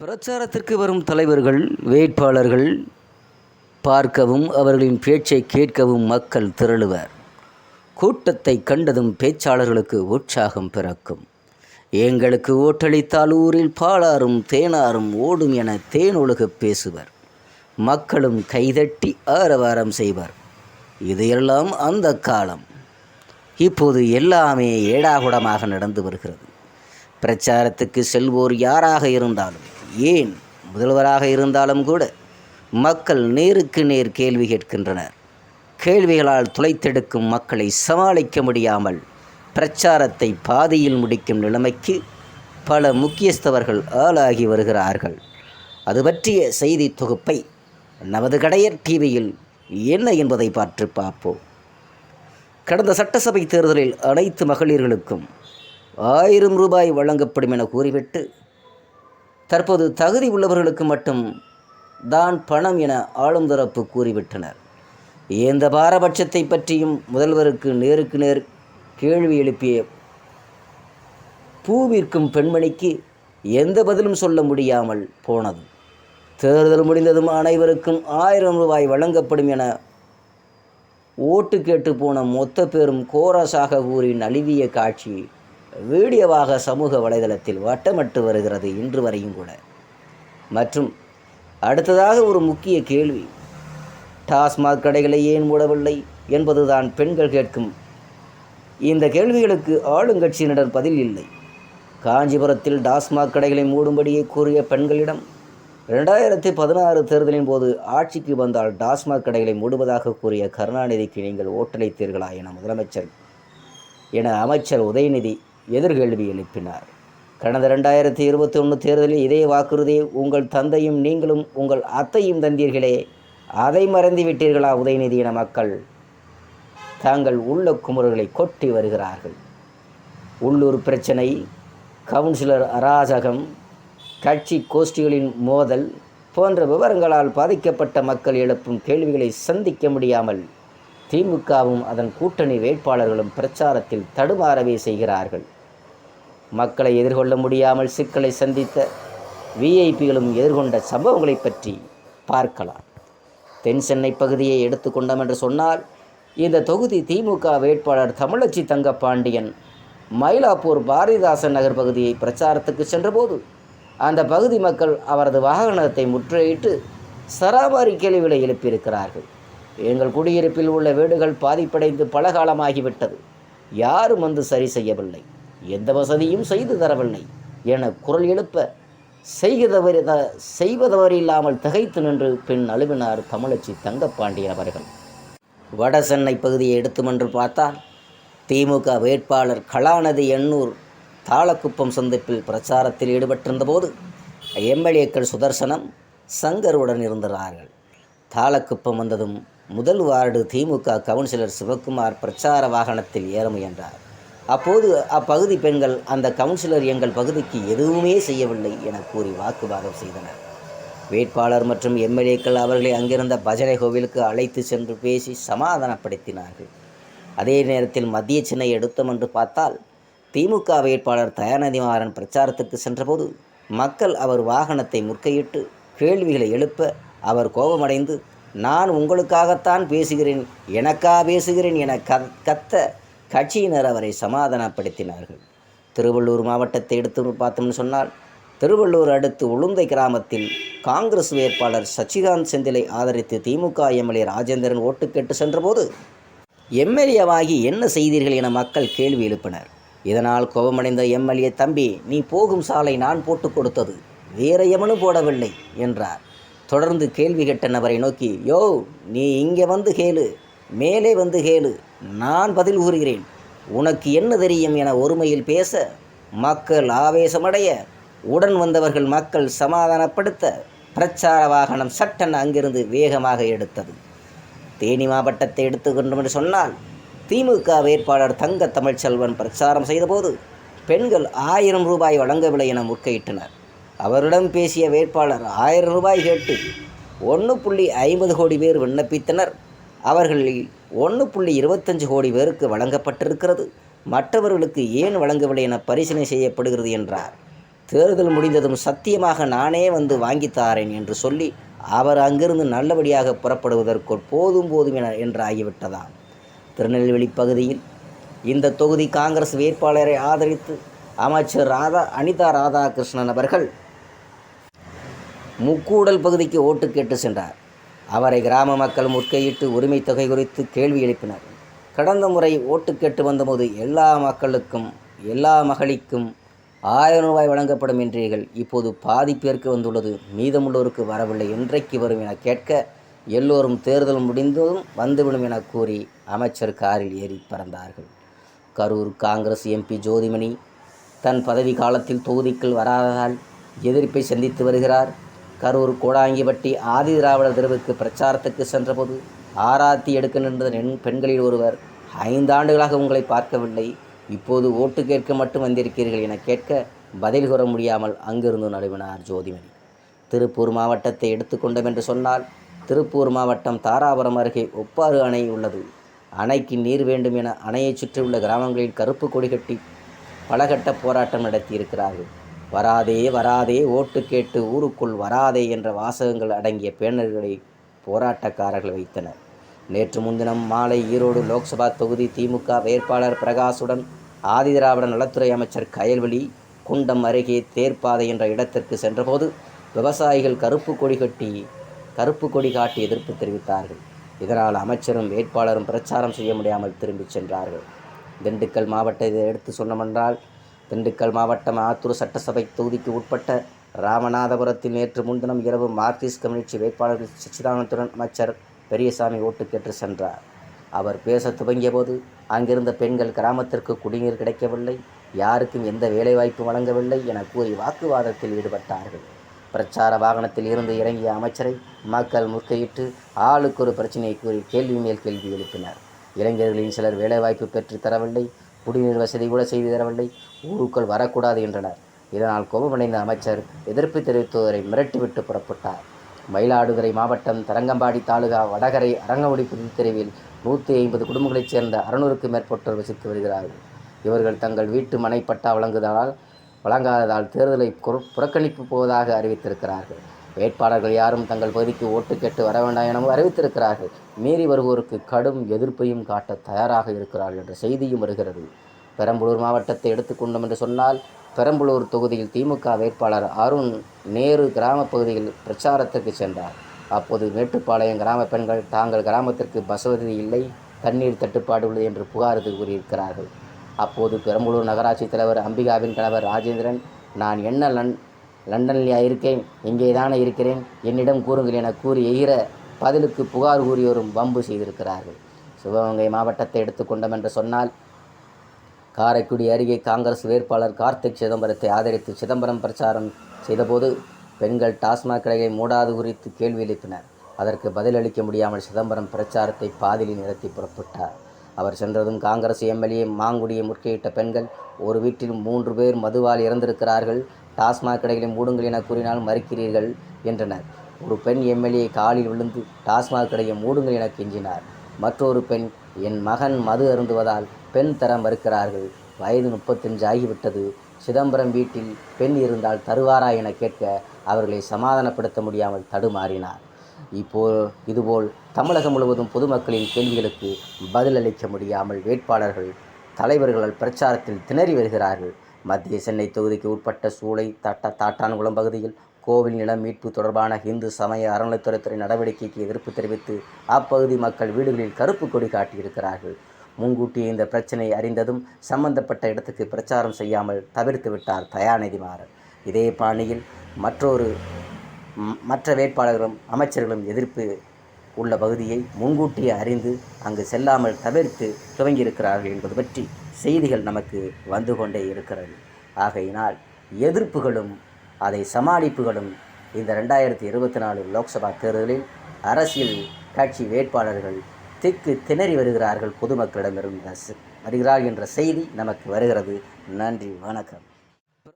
பிரச்சாரத்திற்கு வரும் தலைவர்கள், வேட்பாளர்கள் பார்க்கவும் அவர்களின் பேச்சை கேட்கவும் மக்கள் திரளுவர். கூட்டத்தை கண்டதும் பேச்சாளர்களுக்கு உற்சாகம் பிறக்கும். எங்களுக்கு ஓட்டளித்தால் ஊரில் பாலாறும் தேனாரும் ஓடும் என தேனொழுகப் பேசுவர். மக்களும் கைதட்டி ஆரவாரம் செய்வர். இதையெல்லாம் அந்த காலம். இப்போது எல்லாமே ஏடாகுடமாக நடந்து வருகிறது. பிரச்சாரத்துக்கு செல்வோர் யாராக இருந்தாலும், ஏன் முதல்வராக இருந்தாலும் கூட மக்கள் நேருக்கு நேர் கேள்வி கேட்கின்றனர். கேள்விகளால் துளைத்தெடுக்கும் மக்களை சமாளிக்க முடியாமல் பிரச்சாரத்தை பாதியில் முடிக்கும் நிலைமைக்கு பல முக்கியஸ்தவர்கள் ஆளாகி வருகிறார்கள். அது பற்றிய செய்தி தொகுப்பை நமது கடையர் டிவியில் என்ன என்பதை பார்த்து பார்ப்போம். கடந்த சட்டசபை தேர்தலில் அனைத்து மகளிர்களுக்கும் 1000 ரூபாய் வழங்கப்படும் என கூறிவிட்டு தற்போது தகுதி உள்ளவர்களுக்கு மட்டும் தான் பணம் என ஆளும் தரப்பு கூறிவிட்டனர். எந்த பாரபட்சத்தை பற்றியும் முதல்வருக்கு நேருக்கு நேர் கேள்வி எழுப்பிய பூ விற்கும் பெண்மணிக்கு எந்த பதிலும் சொல்ல முடியாமல் போனது. தேர்தல் முடிந்ததும் அனைவருக்கும் 1000 ரூபாய் வழங்கப்படும் என ஓட்டு கேட்டு போன மொத்த பேரும் கோரஸாக கூறி நழுவிய காட்சி வீடியோவாக சமூக வலைதளத்தில் வட்டமிட்டு வருகிறது இன்று வரையும் கூட. மற்றும் அடுத்ததாக ஒரு முக்கிய கேள்வி, டாஸ்மாக் கடைகளை ஏன் மூடவில்லை என்பதுதான் பெண்கள் கேட்கும் இந்த கேள்விகளுக்கு ஆளுங்கட்சியினர் பதில் இல்லை. காஞ்சிபுரத்தில் டாஸ்மாக் கடைகளை மூடும்படியே கூறிய பெண்களிடம் 2016 தேர்தலின் போது ஆட்சிக்கு வந்தால் டாஸ்மாக் கடைகளை மூடுவதாக கூறிய கருணாநிதிக்கு நீங்கள் ஓட்டளித்தீர்களா என அமைச்சர் உதயநிதி எதிர்கேள்வி எழுப்பினார். கடந்த 2021 தேர்தலில் இதே வாக்குறுதியை உங்கள் தந்தையும் நீங்களும் உங்கள் அத்தையும் தந்தீர்களே, அதை மறந்து விட்டீர்களா உதயநிதி என மக்கள் தாங்கள் உள்ள குமுறல்களை கொட்டி வருகிறார்கள். உள்ளூர் பிரச்சனை, கவுன்சிலர் அராஜகம், கட்சி கோஷ்டிகளின் மோதல் போன்ற விவரங்களால் பாதிக்கப்பட்ட மக்கள் எழுப்பும் கேள்விகளை சந்திக்க முடியாமல் திமுகவும் அதன் கூட்டணி வேட்பாளர்களும் பிரச்சாரத்தில் தடுமாறவே செய்கிறார்கள். மக்களை எதிர்கொள்ள முடியாமல் சிக்கலை சந்தித்த விஐபிகளும் எதிர்கொண்ட சம்பவங்களை பற்றி பார்க்கலாம். தென் சென்னை பகுதியை எடுத்துக்கொண்டோம் என்று சொன்னால், இந்த தொகுதி திமுக வேட்பாளர் தமிழச்சி தங்கப்பாண்டியன் மயிலாப்பூர் பாரதிதாசன் நகர் பகுதியை பிரச்சாரத்துக்கு சென்றபோது அந்த பகுதி மக்கள் அவரது வாகனத்தை முற்றுகையிட்டு சராமாரி கேள்விகளை எழுப்பியிருக்கிறார்கள். எங்கள் குடியிருப்பில் உள்ள வீடுகள் பாதிப்படைந்து பல காலமாகிவிட்டது, யாரும் வந்து சரி செய்யவில்லை, எந்த வசதியும் செய்து தரவில்லை என குரல் எழுப்ப செய்வதவறு இல்லாமல் திகைத்து நின்று பின் அழுவினார் தமிழச்சி தங்கப்பாண்டியன் அவர்கள். வட சென்னை பகுதியை எடுத்துமென்று பார்த்தால், திமுக வேட்பாளர் கலாநிதி எண்ணூர் தாளக்குப்பம் சந்திப்பில் பிரச்சாரத்தில் ஈடுபட்டிருந்த போது எம்எல்ஏக்கள் சுதர்சனம், சங்கருடன் இருந்தார்கள். தாளக்குப்பம் வந்ததும் முதல் வார்டு திமுக கவுன்சிலர் சிவக்குமார் பிரச்சார வாகனத்தில் ஏற முயன்றார். அப்போது அப்பகுதி பெண்கள் அந்த கவுன்சிலர் எங்கள் பகுதிக்கு எதுவுமே செய்யவில்லை என கூறி வாக்குவாதம் செய்தனர். வேட்பாளர் மற்றும் எம்எல்ஏக்கள் அவர்களை அங்கிருந்த பஜனை கோவிலுக்கு அழைத்து சென்று பேசி சமாதானப்படுத்தினார்கள். அதே நேரத்தில் மத்திய சென்னை எடுத்தோம் என்று பார்த்தால், திமுக வேட்பாளர் தயாநிதி மாறன் பிரச்சாரத்துக்கு சென்றபோது மக்கள் அவர் வாகனத்தை முற்கையிட்டு கேள்விகளை எழுப்ப அவர் கோபமடைந்து, நான் உங்களுக்காகத்தான் பேசுகிறேன், எனக்கா பேசுகிறேன் என கத்த கட்சியினர் அவரை சமாதானப்படுத்தினார்கள். திருவள்ளூர் மாவட்டத்தை எடுத்து பார்த்தோம்னு சொன்னால், திருவள்ளூர் அடுத்து உளுந்தை கிராமத்தில் காங்கிரஸ் வேட்பாளர் சச்சிகாந்த் செந்திலை ஆதரித்து திமுக எம்எல்ஏ ராஜேந்திரன் ஓட்டு கேட்டு சென்றபோது எம்எல்ஏவாகி என்ன செய்தீர்கள் என மக்கள் கேள்வி எழுப்பினர். இதனால் கோபமடைந்த எம்எல்ஏ, தம்பி, நீ போகும் சாலை நான் போட்டு கொடுத்தது, வேற எவனும் போடவில்லை என்றார். தொடர்ந்து கேள்வி கேட்ட நபரை நோக்கி, யோ, நீ இங்கே வந்து கேளு, மேலே வந்து கேளு, நான் பதில் கூறுகிறேன், உனக்கு என்ன தெரியும் என ஒருமையில் பேச மக்கள் ஆவேசமடைய உடன் வந்தவர்கள் மக்கள் சமாதானப்படுத்த பிரச்சார வாகனம் சட்டென அங்கிருந்து வேகமாக எடுத்தது. தேனி மாவட்டத்தை எடுத்துக்கொண்டோம் என்று சொன்னால், திமுக வேட்பாளர் தங்க தமிழ்ச்செல்வன் பிரச்சாரம் செய்தபோது பெண்கள் 1000 ரூபாய் வழங்கவில்லை என முற்கையிட்டனர். அவரிடம் பேசிய வேட்பாளர் 1000 ரூபாய் கேட்டு 1.50 கோடி பேர் விண்ணப்பித்தனர். அவர்களில் 1.25 கோடி பேருக்கு வழங்கப்பட்டிருக்கிறது, மற்றவர்களுக்கு ஏன் வழங்கவில்லை என பரிசீலனை செய்யப்படுகிறது என்றார். தேர்தல் முடிந்ததும் சத்தியமாக நானே வந்து வாங்கித்தாரேன் என்று சொல்லி அவர் அங்கிருந்து நல்லபடியாக புறப்படுவதற்குள் போதும் போதும் என்று ஆகிவிட்டதாம். திருநெல்வேலி பகுதியில் இந்த தொகுதி காங்கிரஸ் வேட்பாளரை ஆதரித்து அமைச்சர் அனிதா ராதாகிருஷ்ணன் அவர்கள் முக்கூடல் பகுதிக்கு ஓட்டு கேட்டு சென்றார். அவரை கிராம மக்கள் முற்கையிட்டு உரிமை தொகை குறித்து கேள்வி எழுப்பினர். கடந்த முறை ஓட்டு கேட்டு வந்தபோது எல்லா மக்களுக்கும் எல்லா மகளிக்கும் 1000 ரூபாய் வழங்கப்படும் என்றீர்கள். இப்போது பாதி பேருக்கு வந்துள்ளது, மீதமுள்ளோருக்கு வரவில்லை, என்றைக்கு வரும் என கேட்க எல்லோரும் தேர்தல் முடிந்ததும் வந்துவிடும் என கூறி அமைச்சர் காரில் ஏறி பறந்தார்கள். கரூர் காங்கிரஸ் எம்பி ஜோதிமணி தன் பதவி காலத்தில் தொகுதிக்குள் வராததால் எதிர்ப்பை சந்தித்து வருகிறார். கரூர் கோடாங்கிப்பட்டி ஆதி திராவிடர் தெருவுக்கு பிரச்சாரத்துக்கு சென்றபோது ஆராத்தி எடுக்க நின்ற பெண்களில் ஒருவர், 5 ஆண்டுகளாக உங்களை பார்க்கவில்லை, இப்போது ஓட்டு கேட்க மட்டும் வந்திருக்கிறீர்கள் என கேட்க பதில் கூற முடியாமல் அங்கிருந்து நழுவினார் ஜோதிமணி. திருப்பூர் மாவட்டத்தை எடுத்துக்கொண்டோம் என்று சொன்னால், திருப்பூர் மாவட்டம் தாராபுரம் அருகே ஒப்பாறு அணை உள்ளது. அணைக்கு நீர் வேண்டும் என அணையை சுற்றியுள்ள கிராமங்களில் கருப்பு கொடி கட்டி பலகட்ட போராட்டம் நடத்தியிருக்கிறார்கள். வராதே வராதே ஓட்டு கேட்டு ஊருக்குள் வராதே என்ற வாசகங்கள் அடங்கிய பேனர்களை போராட்டக்காரர்கள் வைத்தனர். நேற்று முன்தினம் மாலை ஈரோடு லோக்சபா தொகுதி திமுக வேட்பாளர் பிரகாஷுடன் ஆதிதிராவிட நலத்துறை அமைச்சர் கயல்விழி குண்டம் அருகே தேர்ப்பாதை என்ற இடத்திற்கு சென்றபோது விவசாயிகள் கருப்பு கொடி காட்டி எதிர்ப்பு தெரிவித்தார்கள். இதனால் அமைச்சரும் வேட்பாளரும் பிரச்சாரம் செய்ய முடியாமல் திரும்பிச் சென்றார்கள். திண்டுக்கல் மாவட்டத்தை எடுத்து சொன்னமென்றால், திண்டுக்கல் மாவட்டம் ஆத்தூர் சட்டசபை தொகுதிக்கு உட்பட்ட ராமநாதபுரத்தில் நேற்று முன்தினம் இரவு மார்க்சிஸ்ட் கம்யூனிஸ்ட் வேட்பாளர்கள் சச்சிதானந்துடன் அமைச்சர் பெரியசாமி ஓட்டு கேட்டு சென்றார். அவர் பேச துவங்கிய போது அங்கிருந்த பெண்கள் கிராமத்திற்கு குடிநீர் கிடைக்கவில்லை, யாருக்கும் எந்த வேலைவாய்ப்பு வழங்கவில்லை என கூறி வாக்குவாதத்தில் ஈடுபட்டார்கள். பிரச்சார வாகனத்தில் இருந்து இறங்கிய அமைச்சரை மக்கள் முற்கையிட்டு ஆளுக்கு ஒரு பிரச்சனையை கூறி கேள்வி மேல் கேள்வி எழுப்பினர். இளைஞர்களின் சிலர் வேலைவாய்ப்பு பெற்று தரவில்லை, குடிநீர் வசதி கூட செய்து தரவில்லை, ஊருக்குள் வரக்கூடாது என்றனர். இதனால் கோபமடைந்த அமைச்சர் எதிர்ப்பு தெரிவித்தவரை மிரட்டிவிட்டு புறப்பட்டார். மயிலாடுதுறை மாவட்டம் தரங்கம்பாடி தாலுகா வடகரை அரங்கமுடி புதுத்தெருவில் 150 குடும்பங்களைச் சேர்ந்த 600க்கும் மேற்பட்டோர் வசித்து வருகிறார்கள். இவர்கள் தங்கள் வீட்டு மனை பட்டா வழங்காததால் தேர்தலை புறக்கணிப்பு போவதாக அறிவித்திருக்கிறார்கள். வேட்பாளர்கள் யாரும் தங்கள் பகுதிக்கு ஓட்டு கேட்டு வர வேண்டாம் எனவும் அறிவித்திருக்கிறார்கள். மீறி வருவோருக்கு கடும் எதிர்ப்பையும் காட்ட தயாராக இருக்கிறார்கள் என்ற செய்தியும் வருகிறது. பெரம்பலூர் மாவட்டத்தை எடுத்துக்கொண்டோம் என்று சொன்னால், பெரம்பலூர் தொகுதியில் திமுக வேட்பாளர் அருண் நேரு கிராம பகுதியில் பிரச்சாரத்திற்கு சென்றார். அப்போது மேட்டுப்பாளையம் கிராம பெண்கள் தாங்கள் கிராமத்திற்கு பஸ் வசதி இல்லை, தண்ணீர் தட்டுப்பாடு உள்ளது என்று புகார் கூறியிருக்கிறார்கள். அப்போது பெரம்பலூர் நகராட்சி தலைவர் அம்பிகாவின் கணவர் ராஜேந்திரன், நான் என்ன லண்டன்லையா இருக்கேன், இங்கே தானே இருக்கிறேன், என்னிடம் கூறுங்கள் என கூறி எகிற பதிலுக்கு புகார் கூறியோரும் வம்பு செய்திருக்கிறார்கள். சிவகங்கை மாவட்டத்தை எடுத்துக்கொண்டோம் என்று சொன்னால், காரைக்குடி அருகே காங்கிரஸ் வேட்பாளர் கார்த்திக் சிதம்பரத்தை ஆதரித்து சிதம்பரம் பிரச்சாரம் செய்தபோது பெண்கள் டாஸ்மாக் கடையை மூடாது குறித்து கேள்வி எழுப்பினர். அதற்கு பதிலளிக்க முடியாமல் சிதம்பரம் பிரச்சாரத்தை பாதியில் நிறுத்தி புறப்பட்டார். அவர் சென்றதும் காங்கிரஸ் எம்எல்ஏ மாங்குடியை முற்கையிட்ட பெண்கள், ஒரு வீட்டில் 3 பேர் மதுவால் இறந்திருக்கிறார்கள், டாஸ்மாக் கடைகளை மூடுங்கள் என கூறினால் மறுக்கிறீர்கள் என்றனர். ஒரு பெண் எம்எல்ஏ காலில் விழுந்து டாஸ்மாக் கடையை மூடுங்கள் என கெஞ்சினார். மற்றொரு பெண், என் மகன் மது அருந்துவதால் பெண் தர மறுக்கிறார்கள், வயது 35 ஆகிவிட்டது, சிதம்பரம் வீட்டில் பெண் இருந்தால் தருவாரா என கேட்க அவர்களை சமாதானப்படுத்த முடியாமல் தடுமாறினார். இதுபோல் தமிழகம் முழுவதும் பொதுமக்களின் கேள்விகளுக்கு பதிலளிக்க முடியாமல் வேட்பாளர்கள் தலைவர்கள் பிரச்சாரத்தில் திணறி வருகிறார்கள். மத்திய சென்னை தொகுதிக்கு உட்பட்ட சூளை தாட்டான்குளம் பகுதியில் கோவில் நிலம் மீட்பு தொடர்பான இந்து சமய அறநிலைத்துறை நடவடிக்கைக்கு எதிர்ப்பு தெரிவித்து அப்பகுதி மக்கள் வீடுகளில் கருப்பு கொடி காட்டியிருக்கிறார்கள். முன்கூட்டியே இந்த பிரச்சனை அறிந்ததும் சம்பந்தப்பட்ட இடத்துக்கு பிரச்சாரம் செய்யாமல் தவிர்த்து விட்டார் தயாநிதி மாறன். இதே பாணியில் மற்ற வேட்பாளர்களும் அமைச்சர்களும் எதிர்ப்பு உள்ள பகுதியை முன்கூட்டியே அறிந்து அங்கு செல்லாமல் தவிர்த்து துவங்கியிருக்கிறார்கள் என்பது பற்றி செய்திகள் நமக்கு வந்து கொண்டே இருக்கிறது. ஆகையினால் எதிர்ப்புகளும் அதை சமாளிப்புகளும் இந்த 2024 லோக்சபா தேர்தலில் அரசியல் கட்சி வேட்பாளர்கள் திணறி வருகிறார்கள், பொதுமக்களிடமிருந்து வருகிறார்கள் என்ற செய்தி நமக்கு வருகிறது. நன்றி, வணக்கம்.